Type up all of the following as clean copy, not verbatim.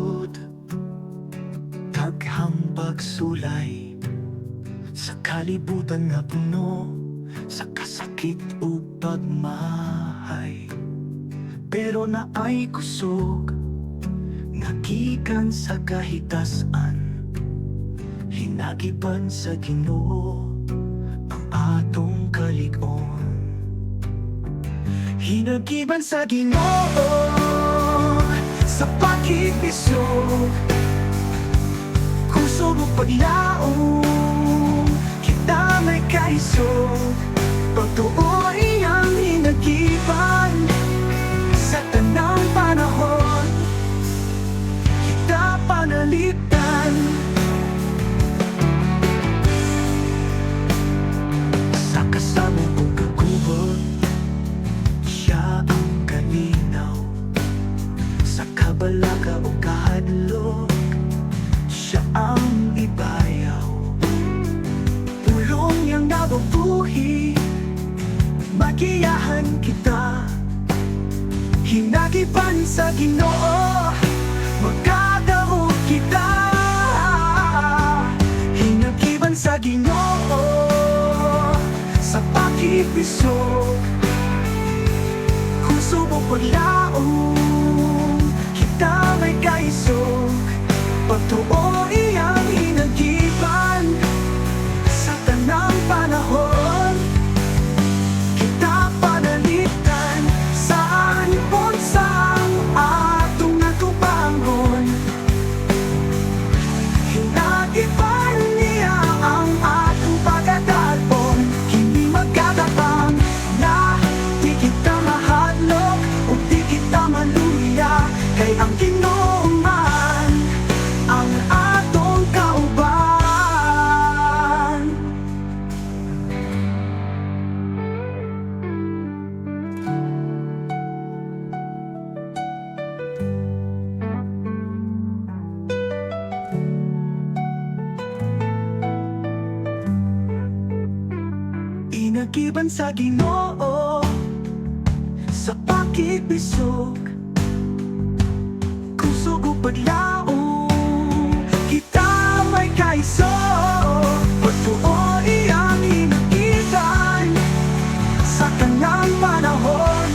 nasud, daghang pagsulay sa kalibutan nga puno sa kasakit ug pagmahay. Pero naay kusog nga gikan sa kahitasan, hinagipan sa Ginoo ang atong kalig-on. Hinagiban sa Ginoo sa pagkikisog, kusog o paglaong, kita may kaisog. Pagtuo iyang hinagiban sa tanang panahon, kita panalitan. Sa kasamang pagkagubot, siya ang kalinaw. Sa kabalaka o kahadlok, siya ang ibayaw. Pulong niyang nabubuhi, magiyahan kita. Hinagipan sa Ginoo, magkadaog kita. Hinagiban sa Ginoo sa pagkikisog, kusog o paglaong, kita may kaisog. Pagtuo iyang hinagiban sa tanang panahon, kita panalitan. Saan ipon sang atong natubangon, hinagiban niya ang atong pagkadalpon. Hindi magkatapang na di kita mahadlok o di kita maluya, kay ang Ginoo man ang atong kauban. Inagiban sa Ginoo sa pagkikisog, kusog o paglaong, kita may kaisog. Pagtuo iyang hinagiban sa tanang panahon,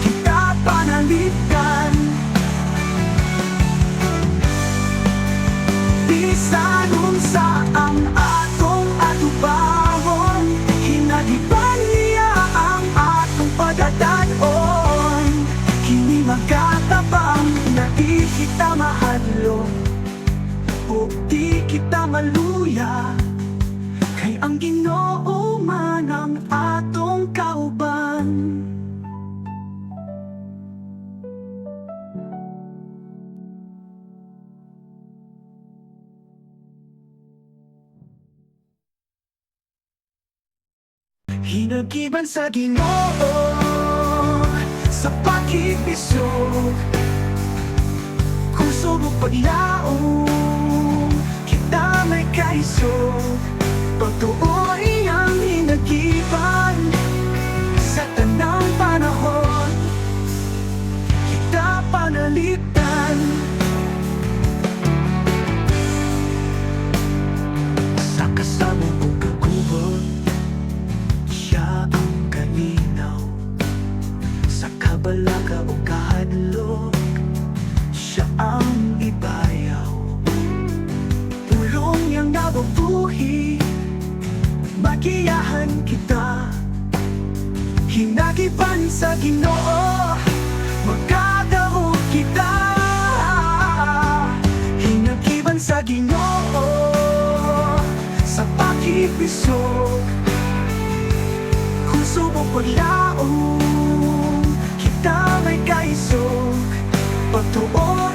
kita panalitan. Bisan unsa ang atong atubangon, hinagiban niya ang atong pagdadaon. Hindi magkatabang na di kita mahadlok o di kita maluya, kay ang Ginoo man ang atong kauban. Hinagiban sa Ginoo sa pagkikisog, kusog o paglaong, kita may kaisog. Pagtuo iyang hinagiban sa tanang panahon, kita panalitan. Sa kasamang pagkagubot, siya ang kalinaw. Sa kabalaka o kahadlok, siya ang ibayaw. Pulong niyang nabubuhi, magiyahan kita. Hinagiban sa Ginoo, magkadaog kita. Hinagiban sa Ginoo sa pagkikisog, kusog o paglaong, kita may kaisog. Pagtuo